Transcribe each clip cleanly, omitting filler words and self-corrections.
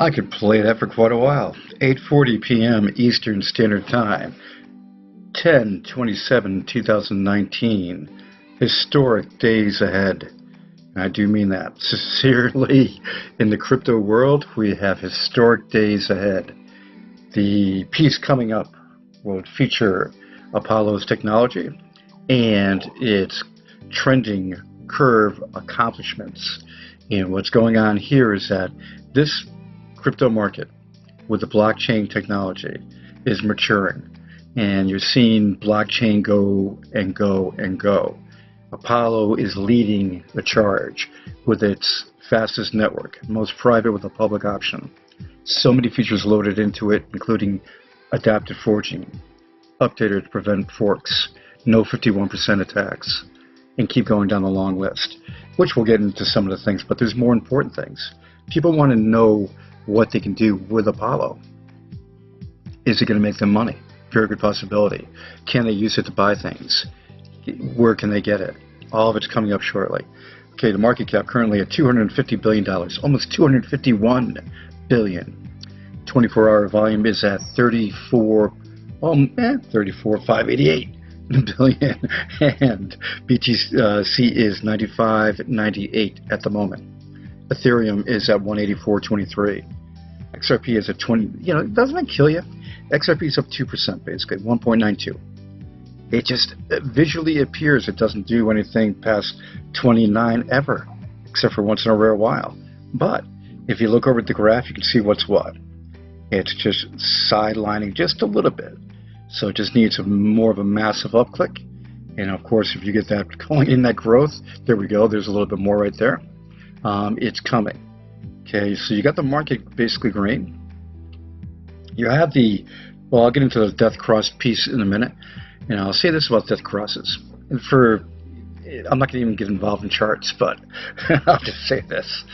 I could play that for quite a while. 8:40 p.m. Eastern Standard Time, 10/27/2019. Historic days ahead. And I do mean that sincerely. In the crypto world, we have historic days ahead. The piece coming up will feature Apollo's technology and its trending curve accomplishments. And what's going on here is that this crypto market with the blockchain technology is maturing, and you're seeing blockchain go and go and go. Apollo is leading the charge with its fastest network, most private with a public option. So many features loaded into it, including adaptive forging, updated to prevent forks, no 51% attacks, and keep going down the long list, which we'll get into some of the things, but there's more important things. People want to know what they can do with Apollo. Is it going to make them money? Very good possibility. Can they use it to buy things? Where can they get it? All of it's coming up shortly. Okay, the market cap currently at $250 billion, almost $251 billion. 24-hour volume is at 34,588 billion, and BTC is 95.98 at the moment. Ethereum is at 184.23. XRP is at 20. Doesn't that kill you? XRP is up 2% basically, 1.92. It just visually appears it doesn't do anything past 29 ever, except for once in a rare while. But if you look over at the graph, you can see what's what. It's just sidelining just a little bit. So it just needs more of a massive upclick. And of course, if you get that going in that growth, there we go. There's a little bit more right there. It's coming. Okay, so you got the market basically green. You have well, I'll get into the death cross piece in a minute. And I'll say this about death crosses. And I'm not going to even get involved in charts, but I'll just say this.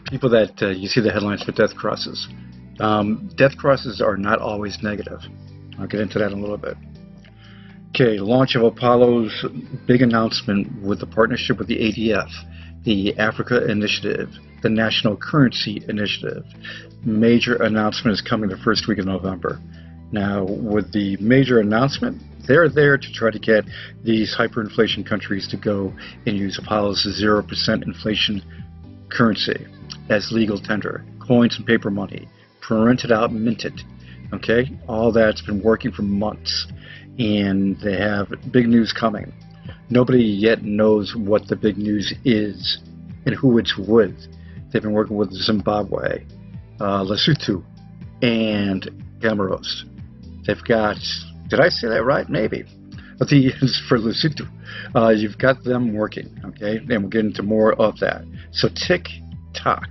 People that you see the headlines for death crosses. Death crosses are not always negative. I'll get into that in a little bit. Okay, launch of Apollo's big announcement with the partnership with the ADF, the Africa Initiative, the National Currency Initiative. Major announcement is coming the first week of November. Now, with the major announcement, they're there to try to get these hyperinflation countries to go and use Apollo's 0% inflation currency as legal tender, coins and paper money, printed out and minted. Okay, all that's been working for months, and they have big news coming. Nobody yet knows what the big news is and who it's with. They've been working with Zimbabwe, Lesotho, and Comoros. They've got, did I say that right? Maybe. But for Lesotho, you've got them working, okay? And we'll get into more of that. So tick-tock.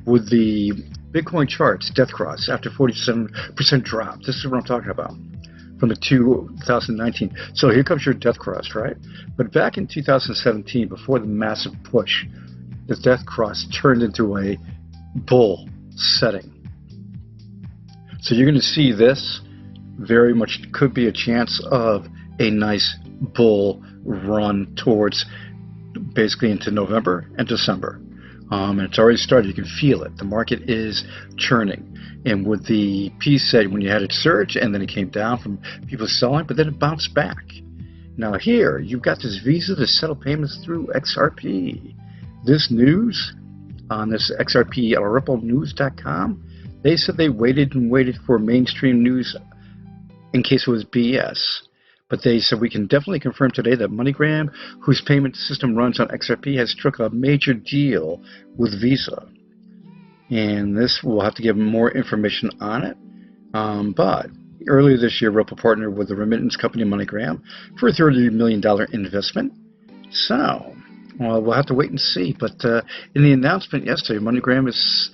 With the Bitcoin charts, death cross, after 47% drop. This is what I'm talking about. From the 2019. So here comes your death cross, right? But back in 2017, before the massive push, the death cross turned into a bull setting. So you're going to see this very much could be a chance of a nice bull run towards basically into November and December. And it's already started. You can feel it. The market is churning. And with the piece said when you had it surge and then it came down from people selling, but then it bounced back. Now here, you've got this visa to settle payments through XRP. This news on this XRP at ripplenews.com, they said they waited and waited for mainstream news in case it was BS. But they said we can definitely confirm today that MoneyGram, whose payment system runs on XRP, has struck a major deal with Visa. And this, we'll have to give more information on it. But earlier this year, Ripple partnered with the remittance company MoneyGram for a $30 million investment. So, well, we'll have to wait and see. But in the announcement yesterday, MoneyGram is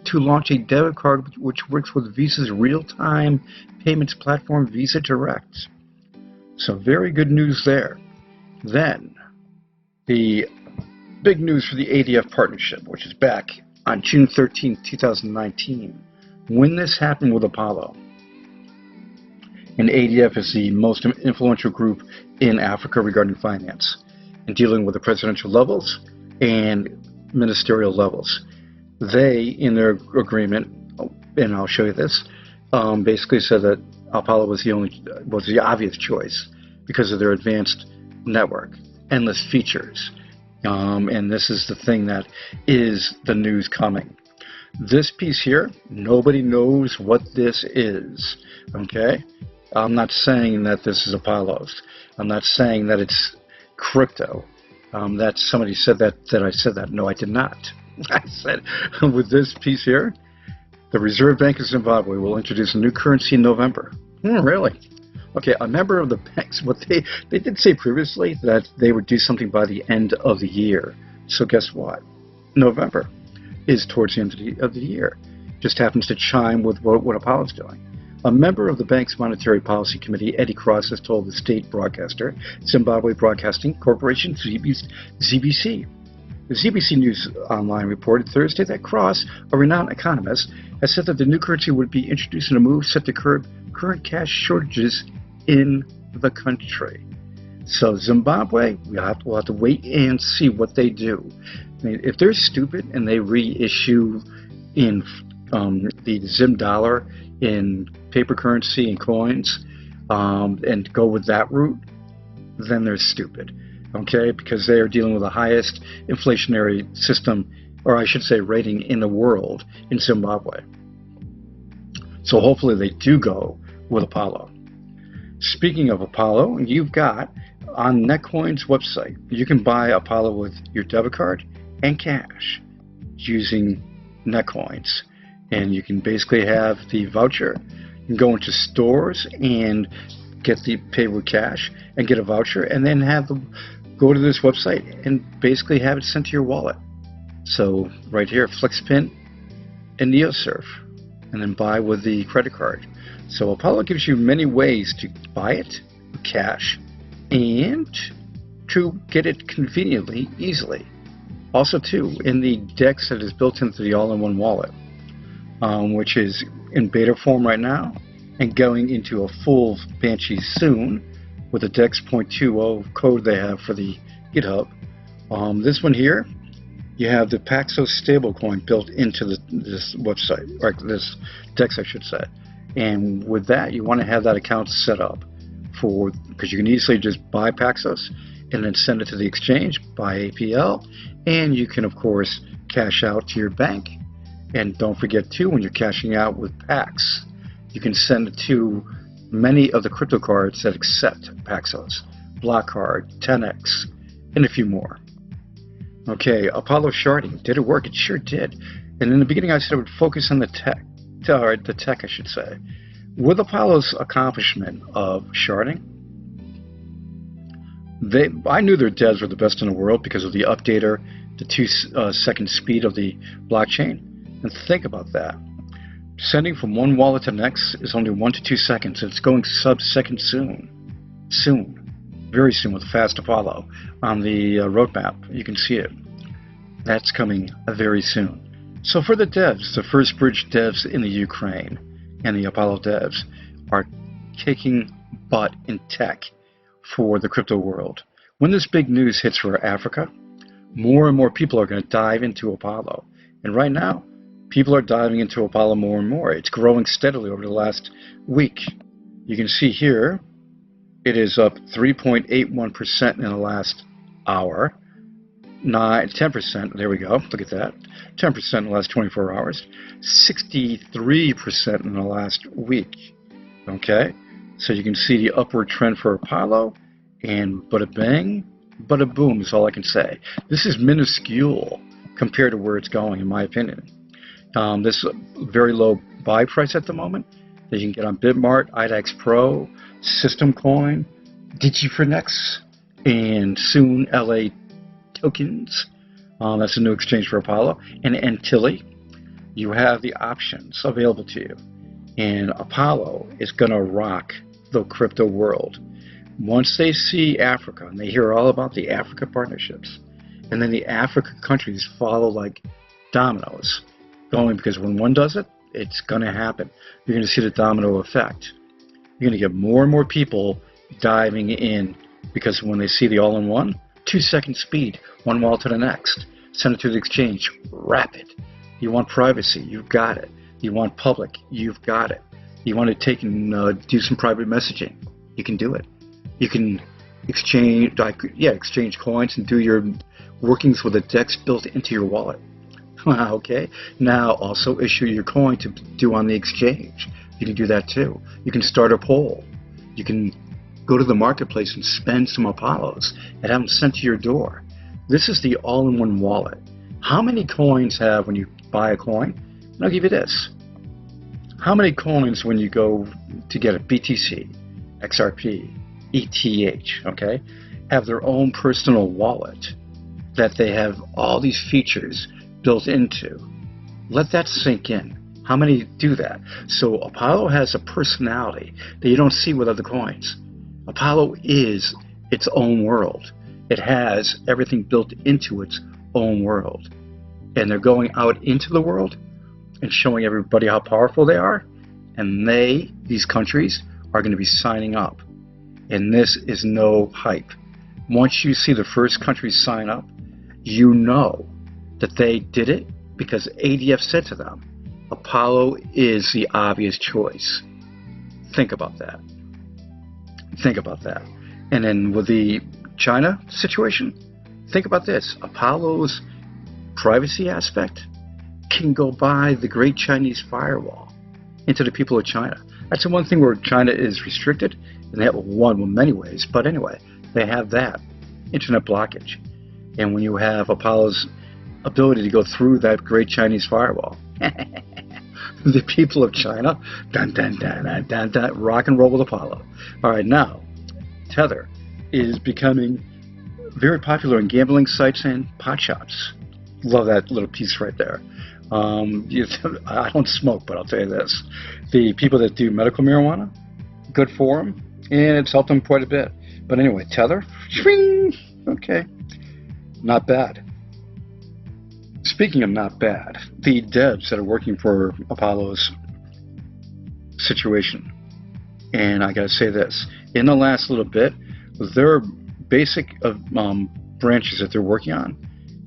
to launch a debit card which works with Visa's real-time payments platform, Visa Direct. So very good news there. Then, the big news for the ADF partnership, which is back on June 13, 2019. When this happened with Apollo, and ADF is the most influential group in Africa regarding finance, and dealing with the presidential levels and ministerial levels. They, in their agreement, and I'll show you this, basically said that Apollo was the obvious choice because of their advanced network, endless features, and this is the thing that is the news coming. This piece here, nobody knows what this is, okay? I'm not saying that this is Apollo's. I'm not saying that it's crypto. That somebody said that I said that. No, I did not. I said with this piece here, the Reserve Bank of Zimbabwe will introduce a new currency in November. Really? Okay, a member of the banks, what they did say previously that they would do something by the end of the year. So guess what? November is towards the end of the year. Just happens to chime with what Apollo's doing. A member of the bank's Monetary Policy Committee, Eddie Cross, has told the state broadcaster, Zimbabwe Broadcasting Corporation, ZBC. The ZBC News Online reported Thursday that Cross, a renowned economist, has said that the new currency would be introduced in a move set to curb current cash shortages in the country. So Zimbabwe, we'll have to wait and see what they do. I mean, if they're stupid and they reissue in the Zim dollar in paper currency and coins and go with that route, then they're stupid, okay? Because they are dealing with the highest inflationary system, or I should say rating, in the world in Zimbabwe. So hopefully they do go with Apollo. Speaking of Apollo, you've got on Netcoin's website, you can buy Apollo with your debit card and cash using Netcoins. And you can basically have the voucher. You can go into stores and get the pay with cash and get a voucher, and then have them go to this website and basically have it sent to your wallet. So right here, FlexPin and NeoSurf, and then buy with the credit card. So Apollo gives you many ways to buy it with cash and to get it conveniently, easily. Also too, in the DEX that is built into the all-in-one wallet, which is in beta form right now and going into a full Banshee soon with the DEX 0.20 code they have for the GitHub. This one here, you have the Paxos stablecoin built into this website, or this DEX I should say. And with that, you want to have that account set up because you can easily just buy Paxos and then send it to the exchange, buy APL, and you can of course cash out to your bank. And don't forget too, when you're cashing out with Pax, you can send it to many of the crypto cards that accept Paxos, Blockcard, 10x, and a few more. Okay, Apollo sharding, did it work? It sure did. And in the beginning I said it would focus on the tech I should say. With Apollo's accomplishment of sharding, I knew their devs were the best in the world because of the updater, the 2-second speed of the blockchain. And think about that. Sending from one wallet to the next is only 1 to 2 seconds. It's going sub-second soon. Very soon with Fast Apollo on the roadmap. You can see it. That's coming very soon. So for the devs, the First Bridge devs in the Ukraine and the Apollo devs are kicking butt in tech for the crypto world. When this big news hits for Africa, more and more people are going to dive into Apollo. And right now, people are diving into Apollo more and more. It's growing steadily over the last week. You can see here, it is up 3.81% in the last hour. 10%, there we go, look at that. 10% in the last 24 hours. 63% in the last week. Okay, so you can see the upward trend for Apollo, and bada bang, bada boom is all I can say. This is minuscule compared to where it's going, in my opinion. This very low buy price at the moment that you can get on Bitmart, IDAX Pro, System Coin, DigiFrenex, and soon LA Tokens. That's a new exchange for Apollo. And Antilli. You have the options available to you. And Apollo is going to rock the crypto world. Once they see Africa, and they hear all about the Africa partnerships, and then the Africa countries follow like dominoes, going, because when one does it, it's going to happen. You're going to see the domino effect. You're going to get more and more people diving in, because when they see the all-in-one, 2-second speed, one wallet to the next, send it to the exchange, rapid. You want privacy, you've got it. You want public, you've got it. You want to take and do some private messaging, you can do it. You can exchange coins and do your workings with the DEX built into your wallet. Okay, now also issue your coin to do on the exchange. You can do that too. You can start a poll. You can go to the marketplace and spend some Apollos and have them sent to your door. This is the all-in-one wallet. How many coins have when you buy a coin? And I'll give you this. How many coins when you go to get a BTC, XRP, ETH, okay, have their own personal wallet that they have all these features built into? Let that sink in. How many do that? So Apollo has a personality that you don't see with other coins. Apollo is its own world. It has everything built into its own world. And they're going out into the world and showing everybody how powerful they are. And these countries, are going to be signing up. And this is no hype. Once you see the first country sign up, you know that they did it because ADF said to them, Apollo is the obvious choice. Think about that. Think about that. And then with the China situation, think about this. Apollo's privacy aspect can go by the Great Chinese Firewall into the people of China. That's the one thing where China is restricted, and they have one in many ways. But anyway, they have that internet blockage. And when you have Apollo's ability to go through that Great Chinese Firewall, the people of China, dun, dun, dun, dun, dun, dun, rock and roll with Apollo. All right, now, Tether is becoming very popular in gambling sites and pot shops. Love that little piece right there. I don't smoke, but I'll tell you this. The people that do medical marijuana, good for them, and it's helped them quite a bit. But anyway, Tether, swing, okay, not bad. Speaking of not bad, the devs that are working for Apollo's situation, and I gotta say this, in the last little bit, their basic branches that they're working on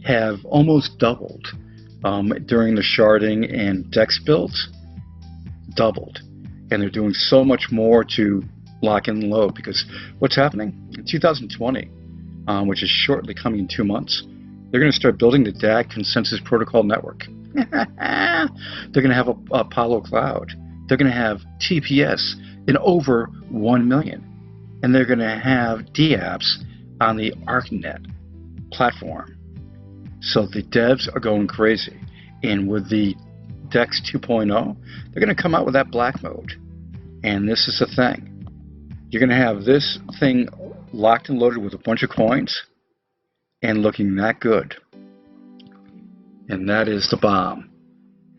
have almost doubled during the sharding and DEX builds, doubled. And they're doing so much more to lock and load, because what's happening in 2020, which is shortly coming in 2 months, they're going to start building the DAG Consensus Protocol Network. They're going to have a Apollo Cloud. They're going to have TPS in over 1 million. And they're going to have DApps on the ARKNET platform. So the devs are going crazy. And with the DEX 2.0, they're going to come out with that black mode. And this is the thing. You're going to have this thing locked and loaded with a bunch of coins and looking that good. And that is the bomb.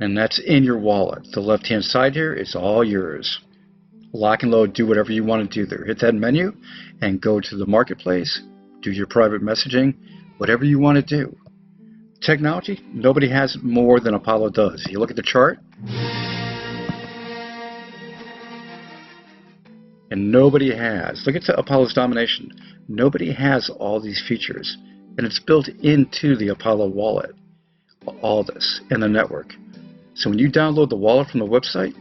And that's in your wallet. The left-hand side here is all yours. Lock and load, do whatever you want to do there. Hit that menu and go to the marketplace, do your private messaging, whatever you want to do. Technology, nobody has more than Apollo does. You look at the chart, and nobody has. Look at Apollo's domination. Nobody has all these features. And it's built into the Apollo wallet, all this, in the network. So when you download the wallet from the website,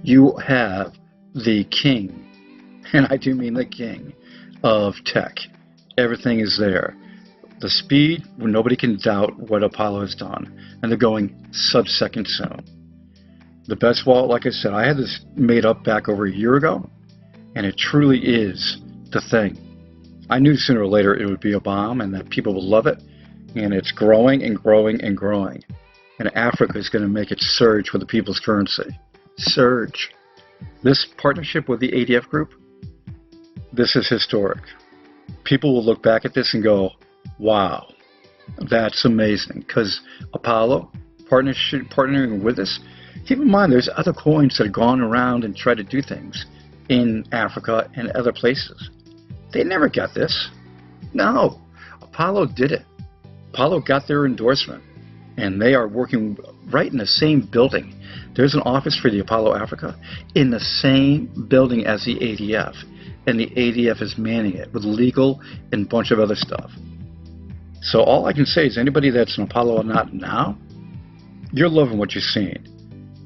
you have the king, and I do mean the king, of tech. Everything is there. The speed, where nobody can doubt what Apollo has done. And they're going sub-second soon. The best wallet, like I said, I had this made up back over a year ago, and it truly is the thing. I knew sooner or later it would be a bomb and that people would love it, and it's growing and growing and growing. And Africa is going to make it surge for the people's currency. Surge. This partnership with the ADF group, this is historic. People will look back at this and go, wow, that's amazing. Because Apollo partnering with us, keep in mind there's other coins that have gone around and tried to do things in Africa and other places. They never got this. No, Apollo did it. Apollo got their endorsement, and they are working right in the same building. There's an office for the Apollo Africa in the same building as the ADF, and the ADF is manning it with legal and a bunch of other stuff. So all I can say is anybody that's an Apollo or not now, You're loving what you're seeing.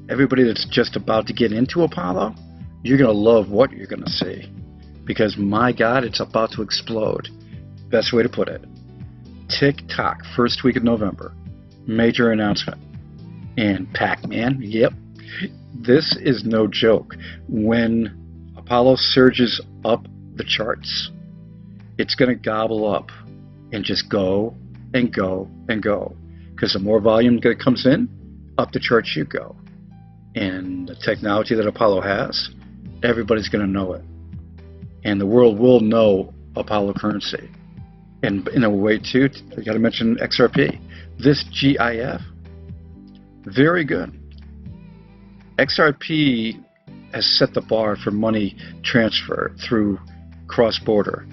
Everybody that's just about to get into Apollo, you're going to love what you're going to see. Because, my God, it's about to explode. Best way to put it. Tick-tock, first week of November. Major announcement. And Pac-Man, yep. This is no joke. When Apollo surges up the charts, it's going to gobble up and just go and go and go. Because the more volume that comes in, up the charts you go. And the technology that Apollo has, everybody's going to know it. And the world will know Apollo currency. And in a way, too, I got to mention XRP. This GIF, very good. XRP has set the bar for money transfer through cross-border.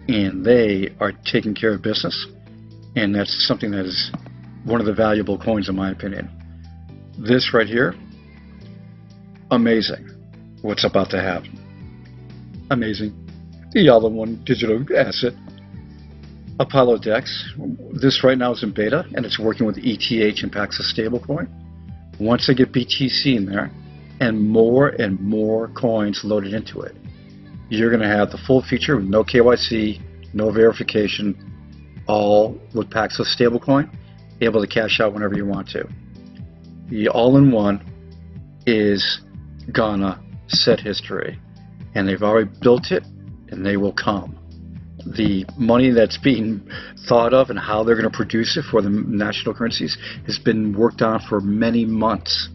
And they are taking care of business. And that's something that is one of the valuable coins, in my opinion. This right here, amazing. What's about to happen? Amazing. The all-in-one digital asset. Apollo DEX. This right now is in beta, and it's working with ETH and Paxos stablecoin. Once I get BTC in there, and more coins loaded into it, you're going to have the full feature with no KYC, no verification, all with Paxos stablecoin, able to cash out whenever you want to. The all-in-one is gonna set history, and they've already built it, and they will come. The money that's being thought of and how they're going to produce it for the national currencies has been worked on for many months.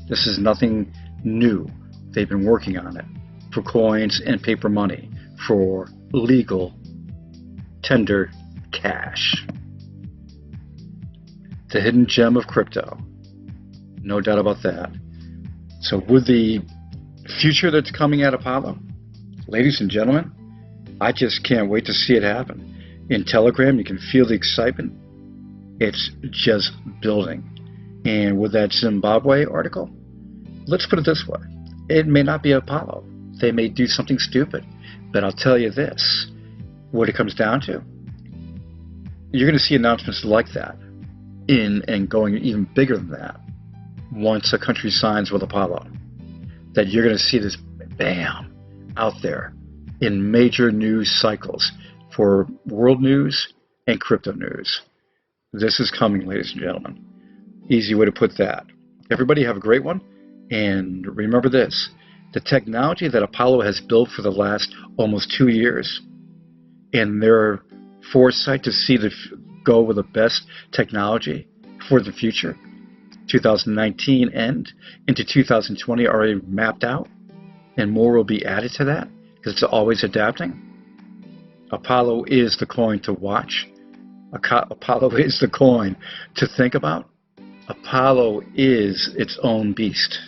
This is nothing new. They've been working on it for coins and paper money, for legal tender cash. The hidden gem of crypto. No doubt about that. So with the future that's coming at Apollo, ladies and gentlemen, I just can't wait to see it happen. In Telegram, you can feel the excitement. It's just building. And with that Zimbabwe article, let's put it this way. It may not be Apollo. They may do something stupid. But I'll tell you this, what it comes down to, you're going to see announcements like that and going even bigger than that once a country signs with Apollo. That you're going to see this, bam, out there in major news cycles for world news and crypto news. This is coming, ladies and gentlemen. Easy way to put that. Everybody have a great one. And remember this, the technology that Apollo has built for the last almost 2 years, and their foresight to see go with the best technology for the future, 2019 end into 2020 already mapped out, and more will be added to that because it's always adapting. Apollo is the coin to watch. Apollo is the coin to think about. Apollo is its own beast.